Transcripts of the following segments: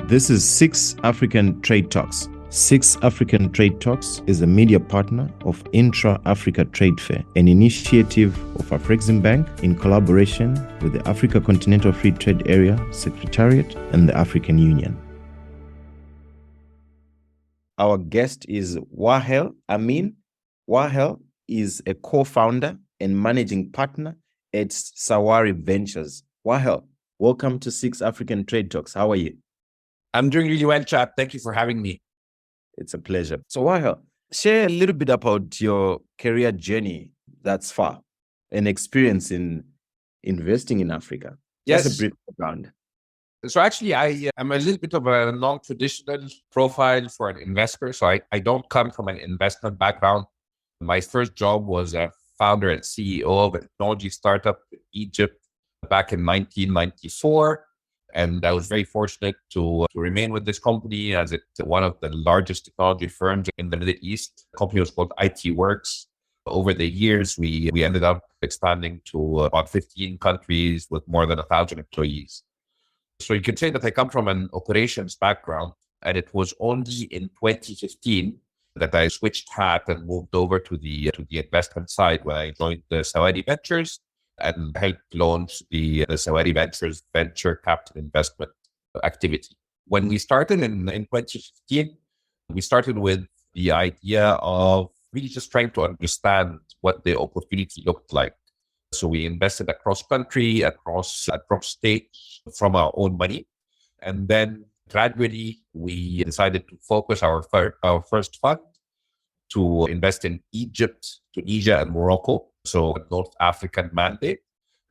This is Six African Trade Talks. Six African Trade Talks is a media partner of Intra-Africa Trade Fair, an initiative of Afreximbank in collaboration with the Africa Continental Free Trade Area Secretariat and the African Union. Our guest is Wael Amin. Wael is a co-founder and managing partner at Sawari Ventures. Wael, welcome to Six African Trade Talks. How are you? I'm doing really well, chap. Thank you for having me. It's a pleasure. So, Wael, share a little bit about your career journey thus far and experience in investing in Africa. Yes. Just a brief background. So actually, I am a little bit of a non-traditional profile for an investor. So I don't come from an investment background. My first job was a founder and CEO of a technology startup in Egypt back in 1994. And I was very fortunate to remain with this company as it's one of the largest technology firms in the Middle East. The company was called ITWorx. Over the years, we ended up expanding to about 15 countries with more than 1,000 employees. So you could say that I come from an operations background, and it was only in 2015 that I switched hat and moved over to the investment side when I joined the Sawari Ventures and helped launch the Sawari Ventures venture capital investment activity. When we started in 2015, we started with the idea of really just trying to understand what the opportunity looked like. So we invested across country, across states from our own money. And then gradually we decided to focus our first fund to invest in Egypt, Tunisia, and Morocco. So a North African mandate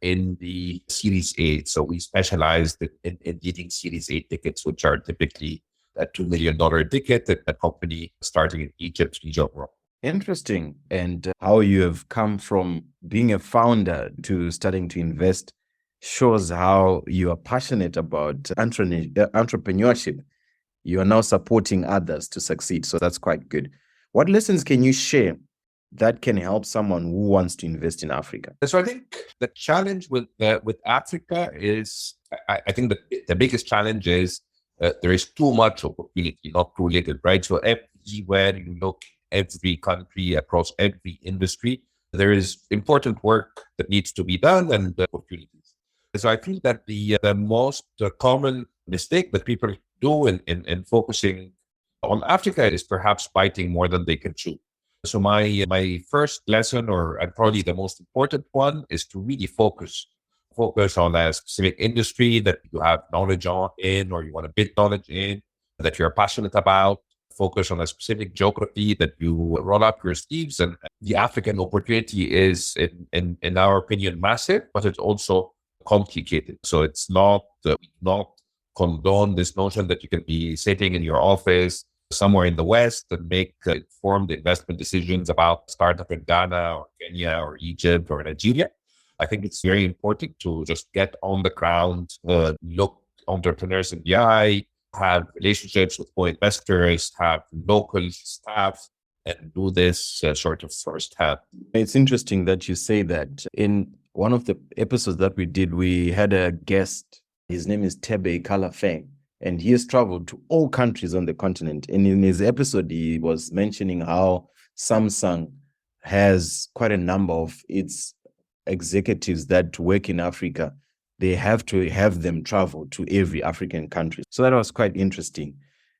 in the Series A. So we specialized in leading Series A tickets, which are typically a $2 million ticket at a company starting in Egypt, Tunisia, Morocco. Interesting. And how you have come from being a founder to starting to invest shows how you are passionate about entrepreneurship. You are now supporting others to succeed. So that's quite good. What lessons can you share that can help someone who wants to invest in Africa? So I think the challenge with Africa is, I think the biggest challenge is there is too much opportunity, not too little, right? So everywhere you look, every country, across every industry, there is important work that needs to be done and opportunities. So I feel that the most common mistake that people do in focusing on Africa is perhaps biting more than they can chew. So my first lesson, and probably the most important one, is to really focus on a specific industry that you have knowledge in, or you want to build knowledge in, that you're passionate about. Focus on a specific geography that you roll up your sleeves. And the African opportunity is, in our opinion, massive, but it's also complicated. So it's not condone this notion that you can be sitting in your office somewhere in the West and make informed investment decisions about startup in Ghana or Kenya or Egypt or Nigeria. I think it's very important to just get on the ground, look entrepreneurs in the eye, have relationships with co-investors, have local staff, and do this sort of firsthand. It's interesting that you say that. In one of the episodes that we did, we had a guest. His name is Tebe Kalafeng, and he has traveled to all countries on the continent. And in his episode, he was mentioning how Samsung has quite a number of its executives that work in Africa. They have to have them travel to every African country. So that was quite interesting.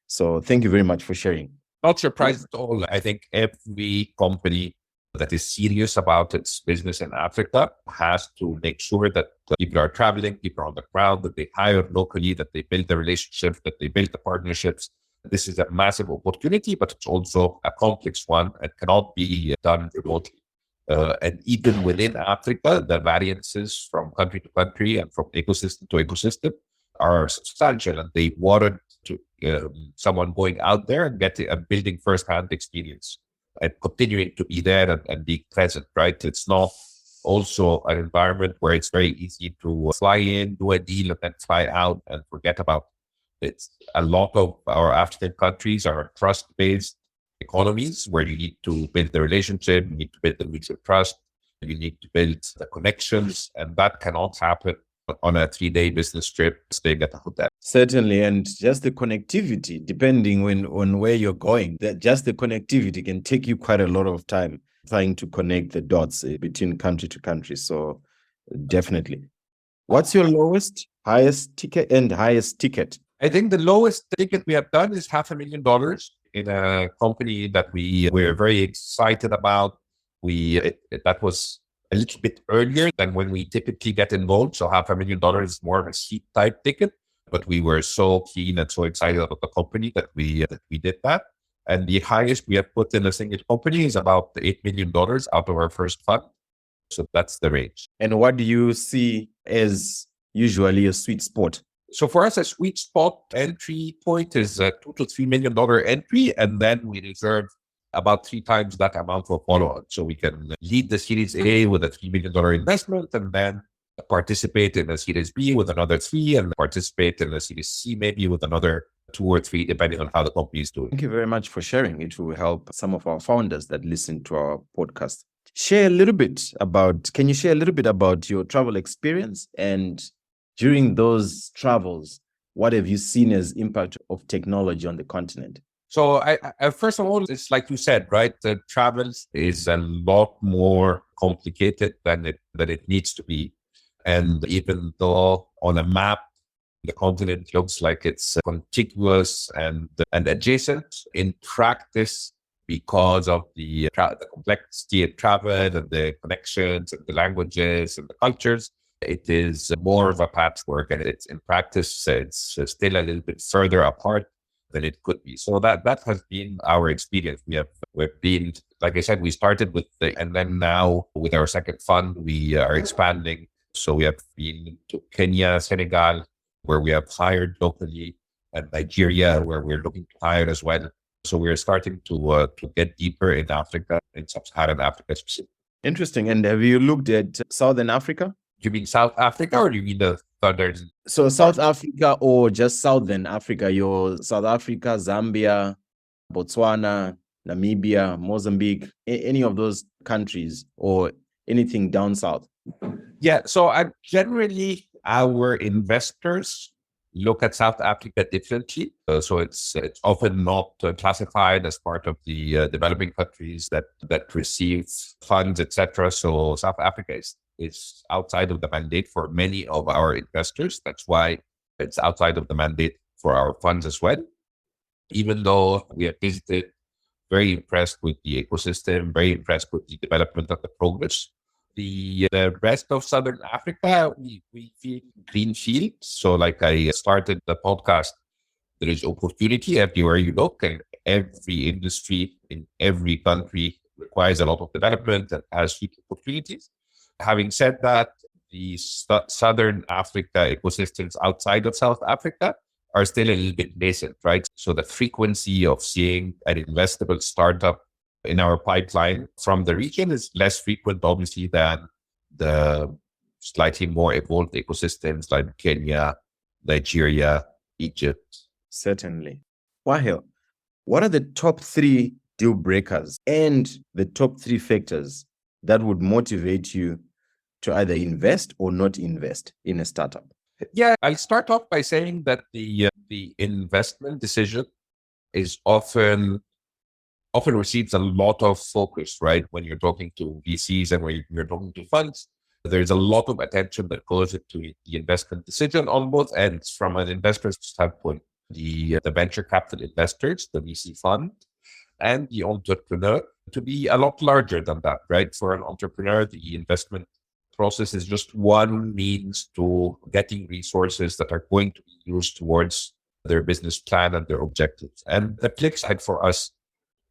So thank you very much for sharing. Not surprised at all. I think every company that is serious about its business in Africa has to make sure that people are traveling, people are on the ground, that they hire locally, that they build the relationships, that they build the partnerships. This is a massive opportunity, but it's also a complex one and cannot be done remotely. And even within Africa, the variances from country to country and from ecosystem to ecosystem are substantial, and they warrant to someone going out there and building first-hand experience and continuing to be there and be present, right? It's not also an environment where it's very easy to fly in, do a deal, and then fly out and forget about it. It's a lot of our African countries are trust-based economies where you need to build the relationship, you need to build the mutual trust, you need to build the connections, and that cannot happen on a 3-day business trip, staying at a hotel. Certainly, and just the connectivity, depending on where you're going, that just the connectivity can take you quite a lot of time trying to connect the dots between country to country. So definitely. What's your lowest, highest ticket and highest ticket? I think the lowest ticket we have done is $500,000 in a company that we're very excited about. That was a little bit earlier than when we typically get involved. So $500,000 is more of a seed type ticket, but we were so keen and so excited about the company that we did that. And the highest we have put in a single company is about $8 million out of our first fund. So that's the range. And what do you see as usually a sweet spot? So for us, a sweet spot entry point is a $2 to $3 million entry, and then we reserve about 3 times that amount for follow-on. So we can lead the Series A with a $3 million investment, and then participate in a Series B with another 3, and participate in a Series C maybe with another 2 or 3, depending on how the company is doing. Thank you very much for sharing. It will help some of our founders that listen to our podcast. Can you share a little bit about your travel experience, and during those travels, what have you seen as impact of technology on the continent? So I first of all, it's like you said, right? The travel is a lot more complicated than it needs to be. And even though on a map, the continent looks like it's contiguous and adjacent, in practice, because of the complexity of travel and the connections and the languages and the cultures, it is more of a patchwork, and it's in practice, it's still a little bit further apart than it could be. So that has been our experience. We've been, like I said, we started and then now with our second fund, we are expanding. So we have been to Kenya, Senegal, where we have hired locally, and Nigeria, where we're looking to hire as well. So we're starting to get deeper in Africa, in sub-Saharan Africa specifically. Interesting. And have you looked at Southern Africa? Do you mean South Africa, or do you mean the southern? So South Africa, or just Southern Africa, your South Africa, Zambia, Botswana, Namibia, Mozambique, any of those countries, or anything down south? Yeah. So generally, our investors look at South Africa differently. So it's often not classified as part of the developing countries that receive funds, etc. So South Africa is outside of the mandate for many of our investors. That's why it's outside of the mandate for our funds as well. Even though we have visited, very impressed with the ecosystem, very impressed with the development of the progress. The rest of Southern Africa, we feel greenfield. So like I started the podcast, there is opportunity everywhere you look, and every industry in every country requires a lot of development and has huge opportunities. Having said that, the Southern Africa ecosystems outside of South Africa are still a little bit nascent, right? So the frequency of seeing an investable startup in our pipeline from the region is less frequent, obviously, than the slightly more evolved ecosystems like Kenya, Nigeria, Egypt. Certainly. Wael, what are the top 3 deal breakers and the top 3 factors that would motivate you to either invest or not invest in a startup? Yeah, I'll start off by saying that the investment decision is often receives a lot of focus, right? When you're talking to VCs and when you're talking to funds, there's a lot of attention that goes into the investment decision on both ends. From an investor's standpoint, the venture capital investors, the VC fund, and the entrepreneur, to be a lot larger than that, right? For an entrepreneur, the investment process is just one means to getting resources that are going to be used towards their business plan and their objectives. And the flip side for us,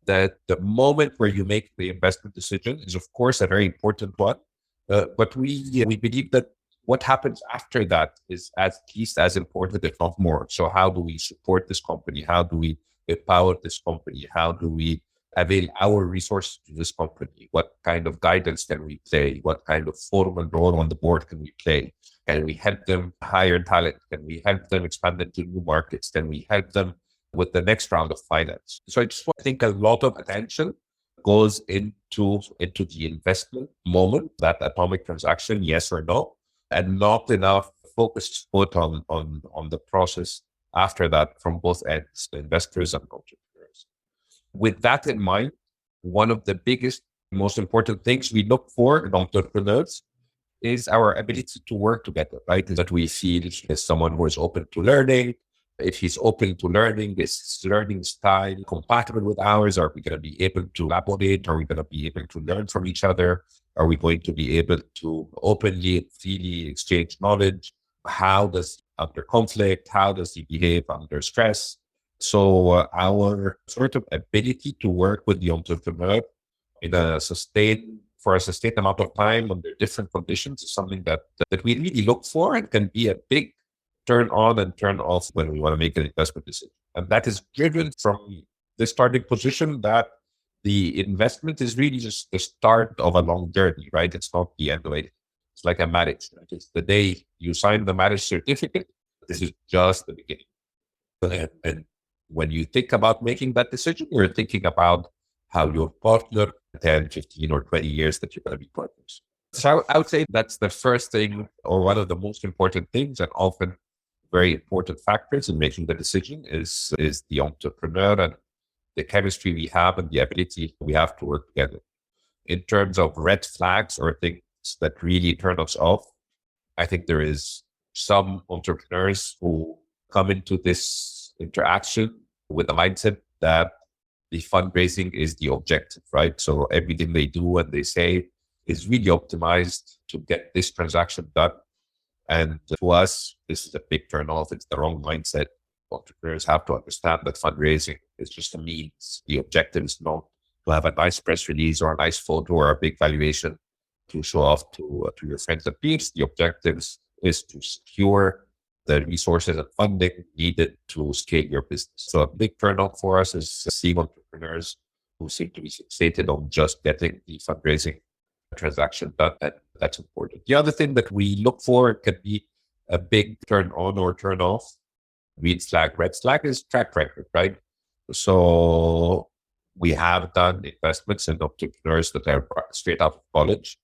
that the moment where you make the investment decision is, of course, a very important one. But we believe that what happens after that is at least as important, if not more. So how do we support this company? How do we empower this company? How do we avail our resources to this company? What kind of guidance can we play? What kind of formal role on the board can we play? Can we help them hire talent? Can we help them expand into new markets? Can we help them with the next round of finance? So I just think a lot of attention goes into the investment moment, that atomic transaction, yes or no, and not enough focus is put on the process after that from both ends, the investors and entrepreneurs. With that in mind, one of the biggest, most important things we look for in entrepreneurs is our ability to work together, right? Is that we feel is someone who is open to learning. If he's open to learning, is his learning style compatible with ours? Are we going to be able to collaborate? Are we going to be able to learn from each other? Are we going to be able to openly, freely exchange knowledge? How does under conflict? How does he behave under stress? So our sort of ability to work with the entrepreneur in a sustained amount of time under different conditions is something that we really look for and can be a big turn on and turn off when we want to make an investment decision. And that is driven from the starting position that the investment is really just the start of a long journey, right? It's not the end of it. It's like a marriage. Right? It's the day you sign the marriage certificate. This is just the beginning. And when you think about making that decision, you're thinking about how your partner, 10, 15, or 20 years that you're going to be partners. So I would say that's the first thing, or one of the most important things, and often very important factors in making the decision is the entrepreneur and the chemistry we have and the ability we have to work together. In terms of red flags or things that really turn us off, I think there is some entrepreneurs who come into this interaction with the mindset that the fundraising is the objective, right? So everything they do and they say is really optimized to get this transaction done. And to us, this is a big turn off. It's the wrong mindset. Entrepreneurs have to understand that fundraising is just a means. The objective is not to have a nice press release or a nice photo or a big valuation to show off to your friends and peers. The objective is to secure the resources and funding needed to scale your business. So a big turn on for us is seeing entrepreneurs who seem to be fixated on just getting the fundraising transaction done. And that's important. The other thing that we look for can be a big turn on or turn off. Green flag, red flag is track record, right? So we have done investments in entrepreneurs that are straight out of college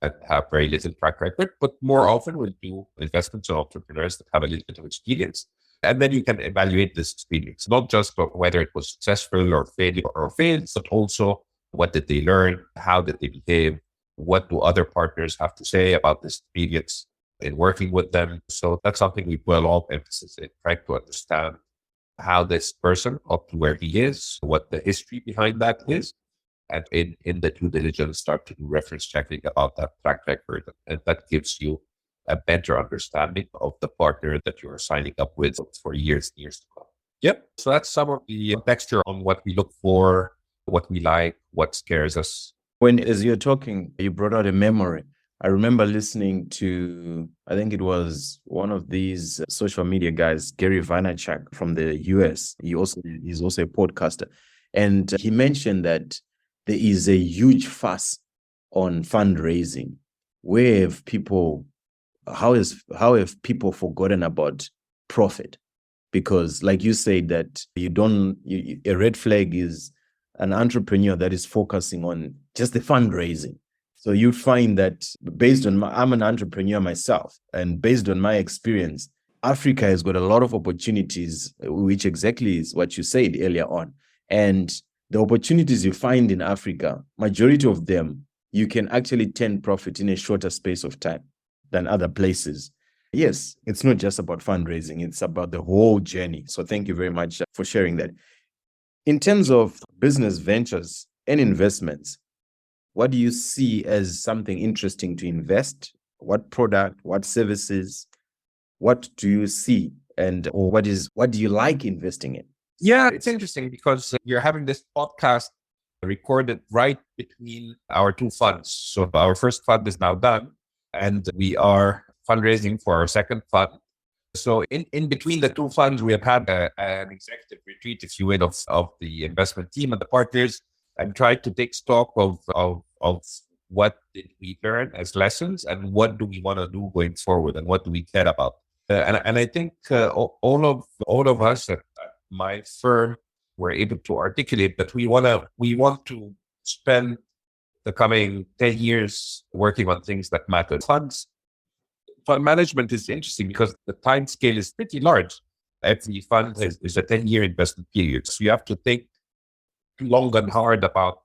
and have very little track record, but more often we'll do investments in entrepreneurs that have a little bit of experience. And then you can evaluate this experience, not just whether it was successful or failure or failed, but also what did they learn? How did they behave? What do other partners have to say about this experience in working with them? So that's something we put a lot of emphasis in, trying to understand how this person up to where he is, what the history behind that is. And in the due diligence, start to do reference checking about that track record. And that gives you a better understanding of the partner that you're signing up with for years and years to come. Yep. So that's some of the texture on what we look for, what we like, what scares us. When, as you're talking, you brought out a memory. I remember listening to, I think it was one of these social media guys, Gary Vaynerchuk from the US. He's also a podcaster. And he mentioned that there is a huge fuss on fundraising. How have people forgotten about profit? Because like you said, that a red flag is an entrepreneur that is focusing on just the fundraising. So you find that I'm an entrepreneur myself, and based on my experience, Africa has got a lot of opportunities, which exactly is what you said earlier on. And the opportunities you find in Africa, majority of them, you can actually turn profit in a shorter space of time than other places. Yes, it's not just about fundraising, it's about the whole journey. So thank you very much for sharing that. In terms of business ventures and investments, what do you see as something interesting to invest? What product, what services, what do you see? Or what do you like investing in? Yeah, it's interesting because you're having this podcast recorded right between our two funds. So our first fund is now done and we are fundraising for our second fund. So in between the two funds, we have had an executive retreat, if you will, of the investment team and the partners, and tried to take stock of what did we learn as lessons and what do we want to do going forward and what do we care about. And I think all of us at my firm were able to articulate that we want to spend the coming 10 years working on things that matter. Funds fund management is interesting because the time scale is pretty large. Every fund is a 10-year investment period. So you have to think long and hard about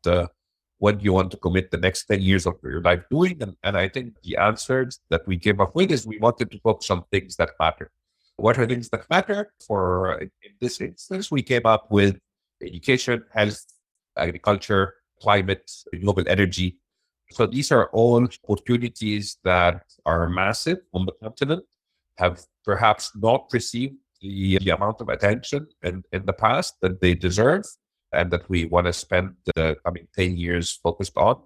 what you want to commit the next 10 years of your life doing. And I think the answers that we came up with is we wanted to focus on things that matter. What are things that matter? In this instance, we came up with education, health, agriculture, climate, renewable energy. So these are all opportunities that are massive on the continent, have perhaps not received the amount of attention in the past that they deserve, and that we want to spend the coming 10 years focused on.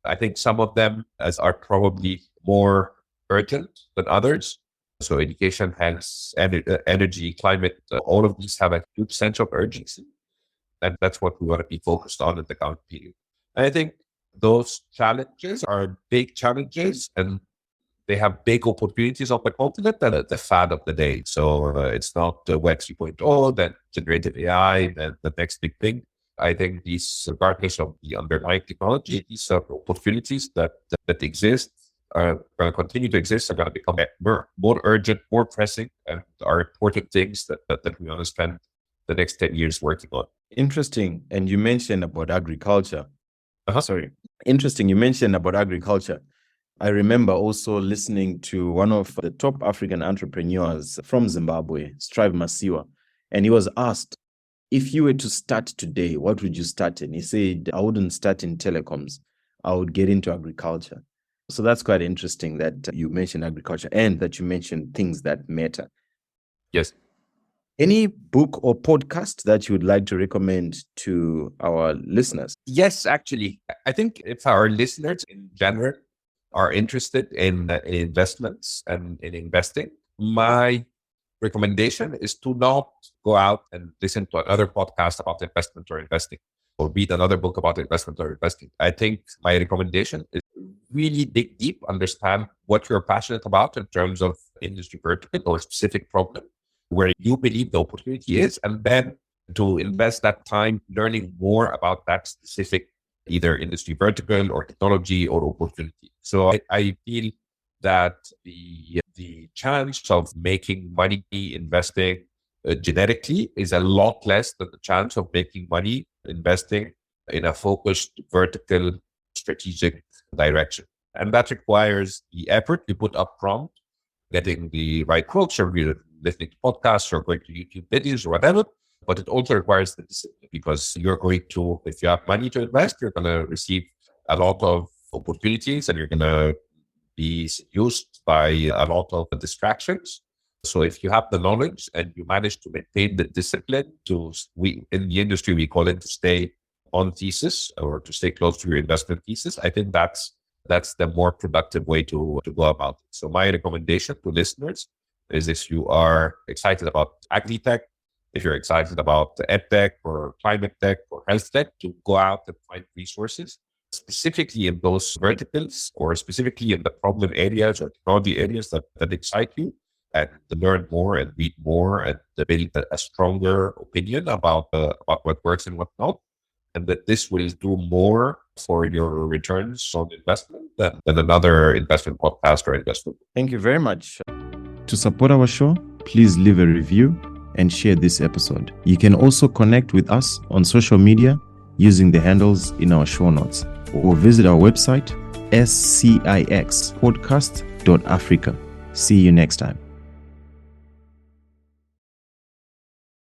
I think some of them are probably more urgent than others. So education, health, energy, climate, all of these have a huge sense of urgency. And that's what we want to be focused on in the current period. And I think those challenges are big challenges, and they have big opportunities on the continent and the fad of the day. So it's not Web 3.0, then generative AI, then the next big thing. I think these, regardless of the underlying technology, these are opportunities that exist, are going to continue to exist, are going to become more urgent, more pressing, and are important things that we want to spend the next 10 years working on. Interesting. And you mentioned about agriculture. Interesting. You mentioned about agriculture. I remember also listening to one of the top African entrepreneurs from Zimbabwe, Strive Masiwa, and he was asked, if you were to start today, what would you start in? He said, I wouldn't start in telecoms. I would get into agriculture. So that's quite interesting that you mentioned agriculture and that you mentioned things that matter. Yes. Any book or podcast that you would like to recommend to our listeners? Yes, actually. I think if our listeners in general are interested in investments and in investing, my recommendation is to not go out and listen to another podcast about investment or investing, or read another book about investment or investing. I think my recommendation is really dig deep, understand what you're passionate about in terms of industry vertical or specific problem where you believe the opportunity is, and then to invest that time learning more about that specific either industry vertical or technology or opportunity. So I feel that the chance of making money investing genetically is a lot less than the chance of making money investing in a focused vertical strategic direction. And that requires the effort you put up front, getting the right culture, listening to podcasts or going to YouTube videos or whatever. But it also requires the discipline, because you're going to, if you have money to invest, you're going to receive a lot of opportunities and you're going to be seduced by a lot of distractions. So if you have the knowledge and you manage to maintain the discipline in the industry, we call it to stay on thesis or to stay close to your investment thesis. I think that's the more productive way to go about it. So my recommendation to listeners is, if you are excited about agri-tech, if you're excited about ed-tech or climate tech or health tech, to go out and find resources specifically in those verticals or specifically in the problem areas or technology areas that excite you, and to learn more and read more and build a stronger opinion about what works and what not. And that this will do more for your returns on investment than another investment podcast or investment. Thank you very much. To support our show, please leave a review and share this episode. You can also connect with us on social media using the handles in our show notes, or visit our website, scixpodcast.africa. See you next time.